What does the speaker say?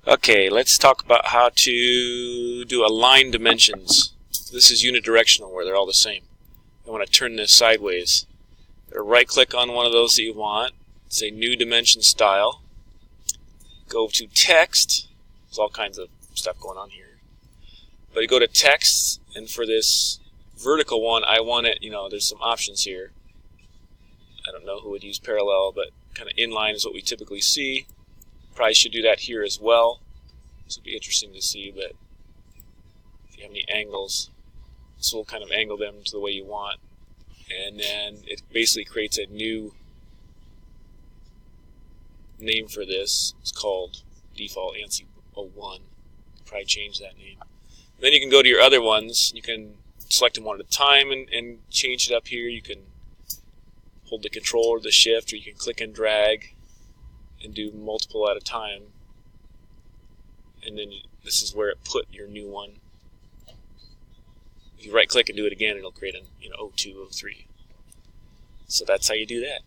Okay, let's talk about how to do align dimensions. This is unidirectional where they're all the same. I want to turn this sideways. Right click on one of those that you want, say new dimension style, go to text. There's all kinds of stuff going on here, but you go to text, and for this vertical one I want it, there's some options here. I don't know who would use parallel, but kind of inline is what we typically see. Probably should do that here as well. This would be interesting to see, but if you have any angles, this will kind of angle them to the way you want. And then it basically creates a new name for this. It's called default ANSI 01. Probably change that name. Then you can go to your other ones. You can select them one at a time and change it up here. You can hold the control or the shift, or you can click and drag and do multiple at a time. And then this is where it put your new one. If you right click and do it again, it'll create an 02, 03. So that's how you do that.